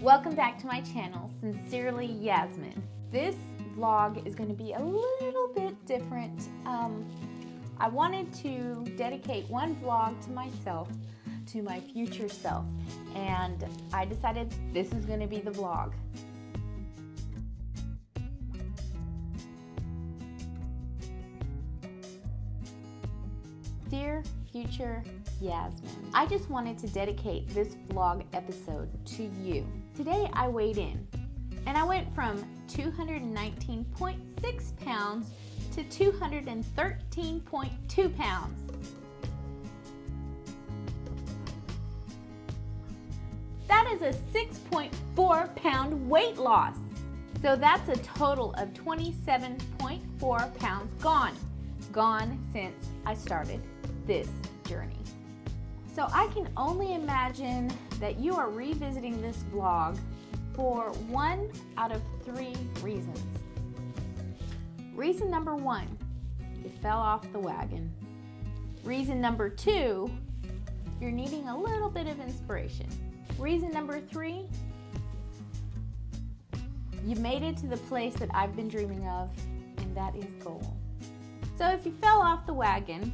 Welcome back to my channel, Sincerely Yasmin. This vlog is going to be a little bit different. I wanted to dedicate one vlog to myself, to my future self, and I decided this is going to be the vlog. Dear future Yasmin, I just wanted to dedicate this vlog episode to you. Today I weighed in, and I went from 219.6 pounds to 213.2 pounds. That is a 6.4 pound weight loss. So that's a total of 27.4 pounds gone since I started this journey. So I can only imagine that you are revisiting this vlog for one out of three reasons. Reason number one, you fell off the wagon. Reason number two, you're needing a little bit of inspiration. Reason number three, you made it to the place that I've been dreaming of, and that is goal. So if you fell off the wagon,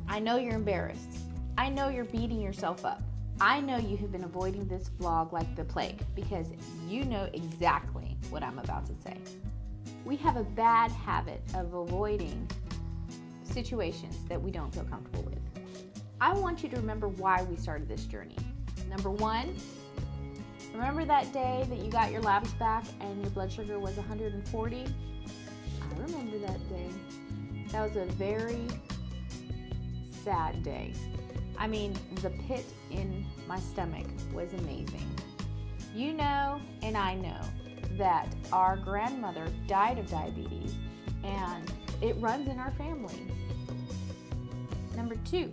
I know you're embarrassed. I know you're beating yourself up. I know you have been avoiding this vlog like the plague because you know exactly what I'm about to say. We have a bad habit of avoiding situations that we don't feel comfortable with. I want you to remember why we started this journey. Number one, remember that day that you got your labs back and your blood sugar was 140? I remember that day. That was a very sad day. I mean, the pit in my stomach was amazing. You know, and I know that our grandmother died of diabetes, and it runs in our family. Number two,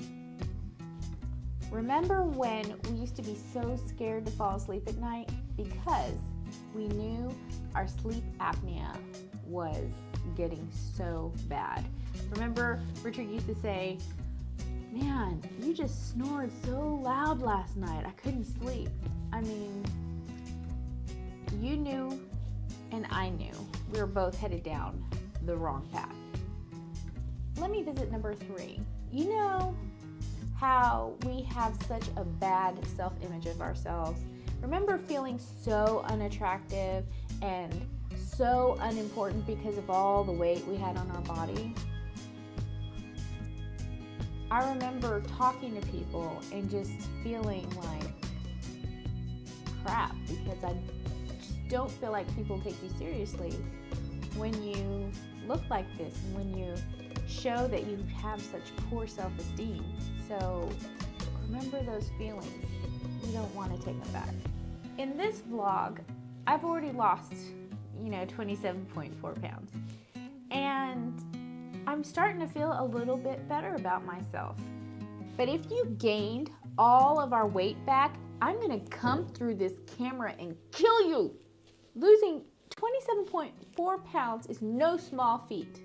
remember when we used to be so scared to fall asleep at night because we knew our sleep apnea was getting so bad? Remember, Richard used to say, "Man, you just snored so loud last night. I couldn't sleep." I mean, you knew and I knew we were both headed down the wrong path. Let me visit number three. You know how we have such a bad self-image of ourselves? Remember feeling so unattractive and so unimportant because of all the weight we had on our body? I remember talking to people and just feeling like crap because I just don't feel like people take you seriously when you look like this and when you show that you have such poor self-esteem. So remember those feelings. You don't want to take them back. In this vlog, I've already lost, 27.4 pounds. And I'm starting to feel a little bit better about myself. But if you gained all of our weight back, I'm gonna come through this camera and kill you. Losing 27.4 pounds is no small feat.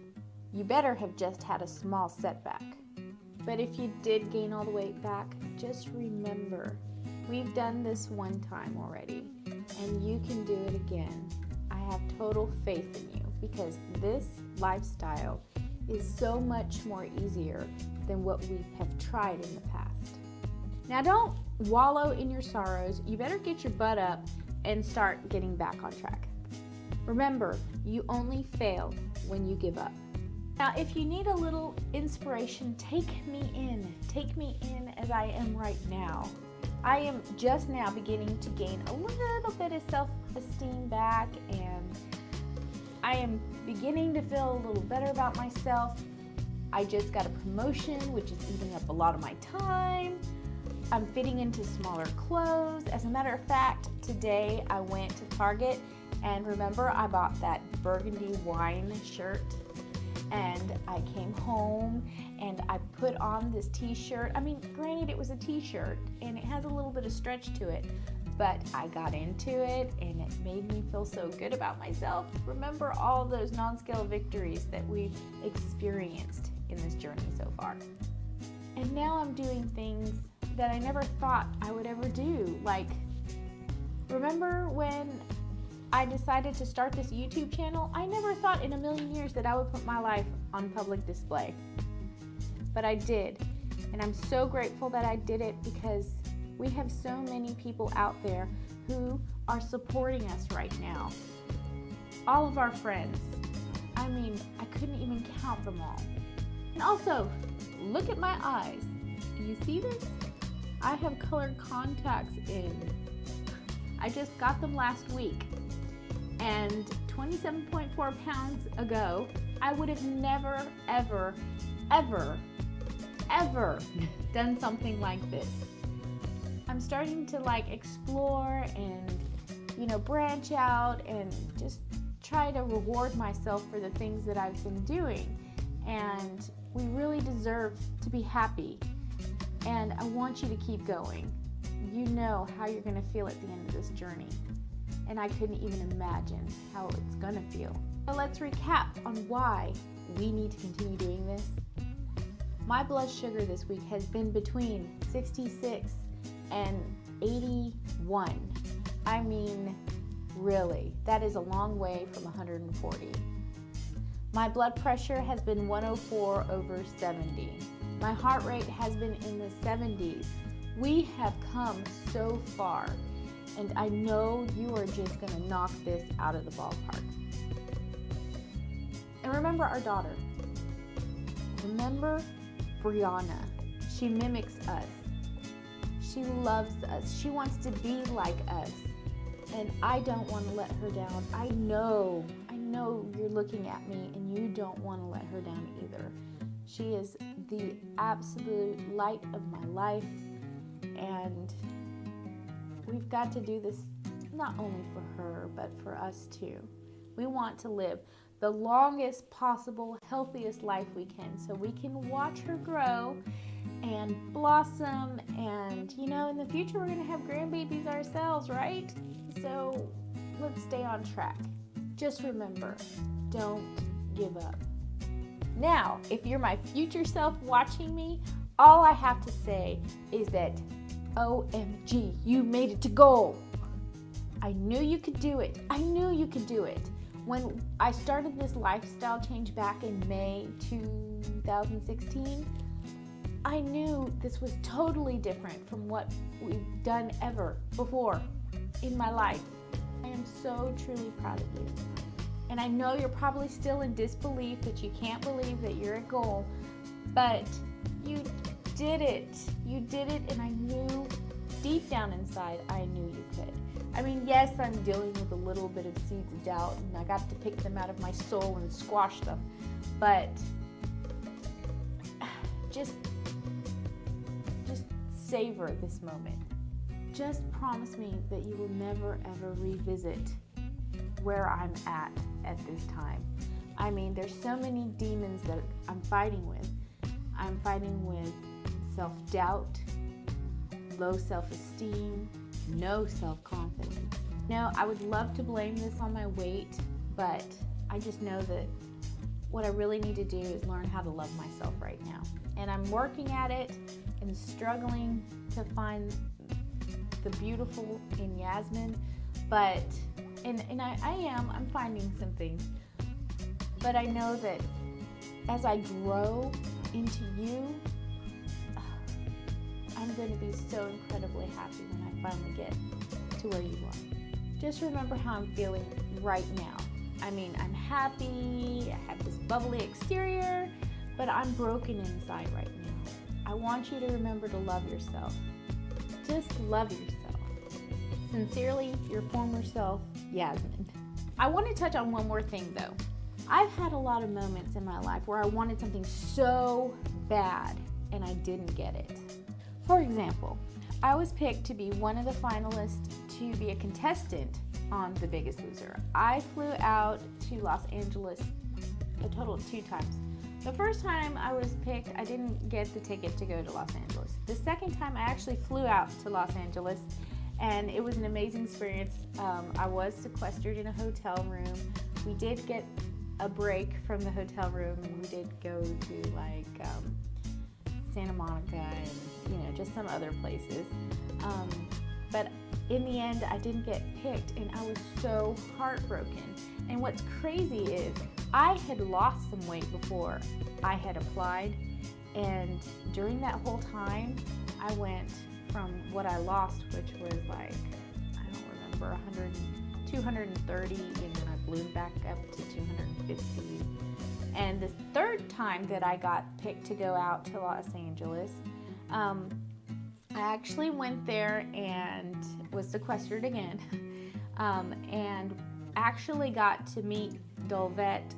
You better have just had a small setback. But if you did gain all the weight back, just remember, we've done this one time already, and you can do it again. I have total faith in you because this lifestyle is so much more easier than what we have tried in the past. Now don't wallow in your sorrows. You better get your butt up and start getting back on track. Remember, you only fail when you give up. Now, if you need a little inspiration, take me in as I am right now. I am just now beginning to gain a little bit of self-esteem back, and I am beginning to feel a little better about myself. I just got a promotion, which is eating up a lot of my time. I'm fitting into smaller clothes. As a matter of fact, today I went to Target, and remember I bought that burgundy wine shirt, and I came home and I put on this t-shirt. I mean, granted it was a t-shirt and it has a little bit of stretch to it, but I got into it and it made me feel so good about myself. Remember all those non-scale victories that we've experienced in this journey so far. And now I'm doing things that I never thought I would ever do, like Remember when I decided to start this YouTube channel? I never thought in a million years that I would put my life on public display. But I did. And I'm so grateful that I did it, because we have so many people out there who are supporting us right now. All of our friends. I mean, I couldn't even count them all. And also, look at my eyes. Do you see this? I have colored contacts in. I just got them last week. And 27.4 pounds ago, I would have never, ever, ever, ever done something like this. I'm starting to explore and, branch out and just try to reward myself for the things that I've been doing. And we really deserve to be happy. And I want you to keep going. You know how you're going to feel at the end of this journey. And I couldn't even imagine how it's going to feel. So let's recap on why we need to continue doing this. My blood sugar this week has been between 66 and 81. I mean, really, that is a long way from 140. My blood pressure has been 104/70. My heart rate has been in the 70s. We have come so far, and I know you are just going to knock this out of the ballpark. And remember our daughter. Remember Brianna. She mimics us. She loves us. She wants to be like us. And I don't want to let her down. I know you're looking at me and you don't want to let her down either. She is the absolute light of my life, and we've got to do this not only for her, but for us too. We want to live the longest possible, healthiest life we can, so we can watch her grow and blossom, and in the future we're going to have grandbabies ourselves, right? So let's stay on track. Just remember, don't give up. Now, if you're my future self watching me, all I have to say is that OMG, you made it to goal. I knew you could do it. I knew you could do it. When I started this lifestyle change back in May 2016, I knew this was totally different from what we've done ever before in my life. I am so truly proud of you. And I know you're probably still in disbelief that you can't believe that you're at goal, but you did it. You did it, and I knew deep down inside, I knew you could. I mean, yes, I'm dealing with a little bit of seeds of doubt, and I got to pick them out of my soul and squash them, but just savor this moment. Just promise me that you will never, ever revisit where I'm at this time. I mean, there's so many demons that I'm fighting with. I'm fighting with self-doubt, low self-esteem, no self-confidence. No, I would love to blame this on my weight, but I just know that what I really need to do is learn how to love myself right now. And I'm working at it and struggling to find the beautiful in Yasmin, but I'm finding some things. But I know that as I grow into you, I'm going to be so incredibly happy when I finally get to where you are. Just remember how I'm feeling right now. I mean, I'm happy, I have this bubbly exterior, but I'm broken inside right now. I want you to remember to love yourself. Just love yourself. Sincerely, your former self, Yasmin. I want to touch on one more thing though. I've had a lot of moments in my life where I wanted something so bad and I didn't get it. For example, I was picked to be one of the finalists to be a contestant on The Biggest Loser. I flew out to Los Angeles a total of 2 times. The first time I was picked, I didn't get the ticket to go to Los Angeles. The second time I actually flew out to Los Angeles, and it was an amazing experience. I was sequestered in a hotel room. We did get a break from the hotel room, and we did go to Santa Monica and just some other places. But in the end, I didn't get picked, and I was so heartbroken. And what's crazy is I had lost some weight before I had applied, and during that whole time, I went from what I lost, which was like, I don't remember, 230, and then I ballooned back up to 250. And the third time that I got picked to go out to Los Angeles, I actually went there and was sequestered again, and actually got to meet Dolvette,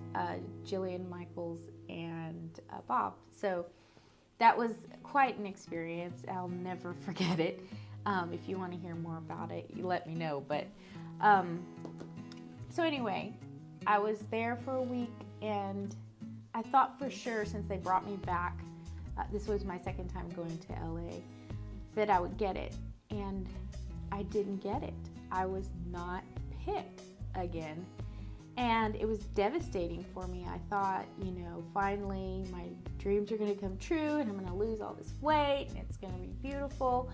Jillian Michaels, and Bob. So that was quite an experience. I'll never forget it. If you want to hear more about it, you let me know. But so anyway, I was there for a week, and I thought for sure, since they brought me back, this was my second time going to LA, that I would get it, and I didn't get it. I was not picked again, and it was devastating for me. I thought, finally my dreams are going to come true, and I'm going to lose all this weight, and it's going to be beautiful,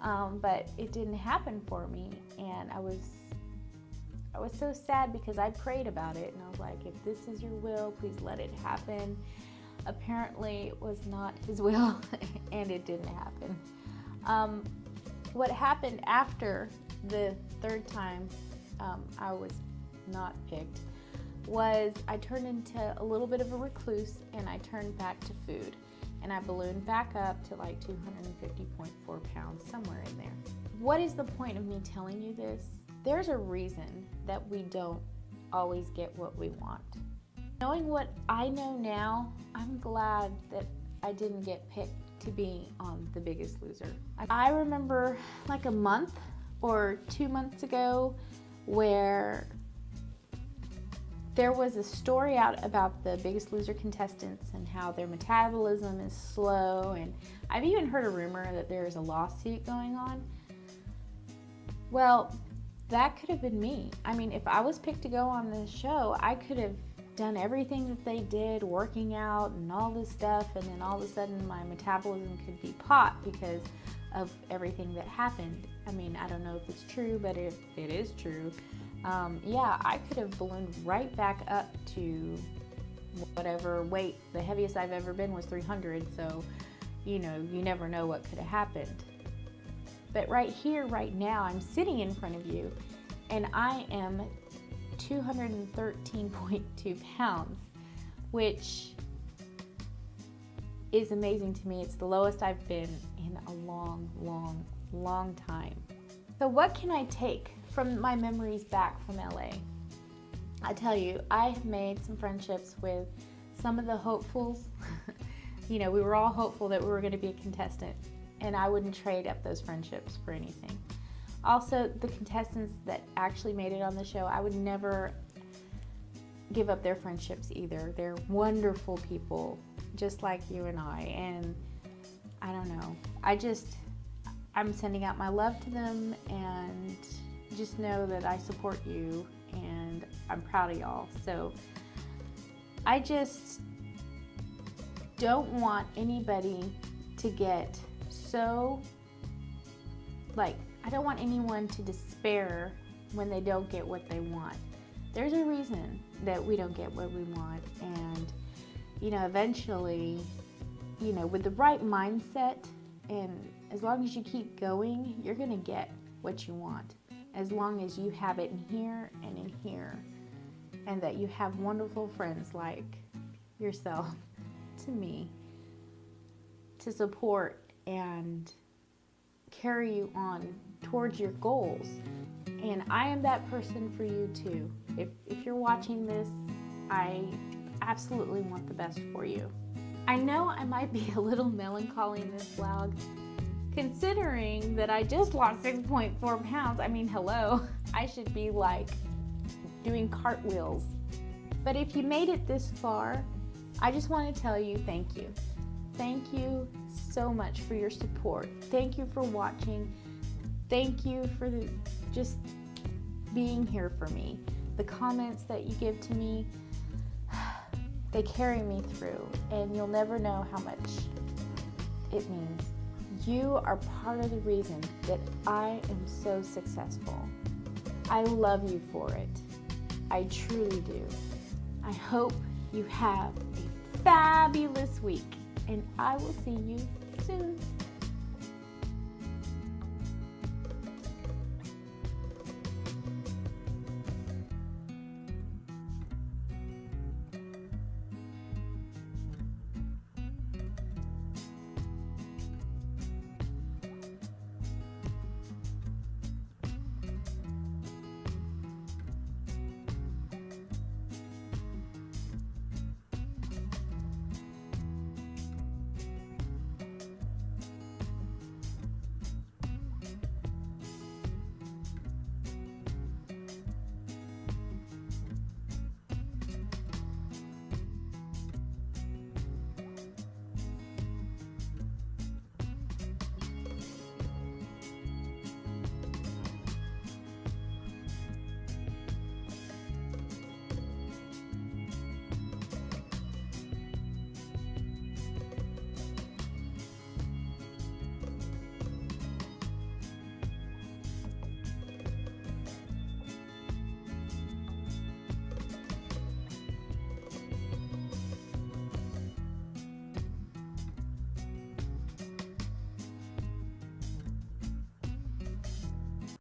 but it didn't happen for me, and I was so sad because I prayed about it, and I was like, if this is your will, please let it happen. Apparently it was not his will, and it didn't happen. What happened after the third time I was not picked was I turned into a little bit of a recluse, and I turned back to food, and I ballooned back up to like 250.4 pounds, somewhere in there. What is the point of me telling you this? There's a reason that we don't always get what we want. Knowing what I know now, I'm glad that I didn't get picked to be on The Biggest Loser. I remember like a month or 2 months ago where there was a story out about the Biggest Loser contestants and how their metabolism is slow, and I've even heard a rumor that there is a lawsuit going on. Well, that could have been me. I mean, if I was picked to go on this show, I could have done everything that they did, working out and all this stuff, and then all of a sudden my metabolism could be pot because of everything that happened. I mean, I don't know if it's true, but if it is true, yeah, I could have ballooned right back up to whatever weight. The heaviest I've ever been was 300, so you never know what could have happened. But right here, right now, I'm sitting in front of you, and I am 213.2 pounds, which is amazing to me. It's the lowest I've been in a long, long, long time. So what can I take from my memories back from LA? I tell you, I have made some friendships with some of the hopefuls. We were all hopeful that we were going to be a contestant, and I wouldn't trade up those friendships for anything. Also, the contestants that actually made it on the show, I would never give up their friendships either. They're wonderful people, just like you and I, and I don't know. I'm sending out my love to them, and just know that I support you, and I'm proud of y'all. So I just don't want anybody to get so, I don't want anyone to despair when they don't get what they want. There's a reason that we don't get what we want, and eventually, with the right mindset, and as long as you keep going, you're gonna get what you want, as long as you have it in here and in here, and that you have wonderful friends like yourself, to me, to support and carry you on towards your goals. And I am that person for you too. If you're watching this, I absolutely want the best for you. I know I might be a little melancholy in this vlog, considering that I just lost 6.4 pounds. I mean, hello, I should be doing cartwheels. But if you made it this far, I just want to tell you thank you. Thank you so much for your support. Thank you for watching. Thank you for just being here for me. The comments that you give to me, they carry me through, and you'll never know how much it means. You are part of the reason that I am so successful. I love you for it. I truly do. I hope you have a fabulous week, and I will see you soon.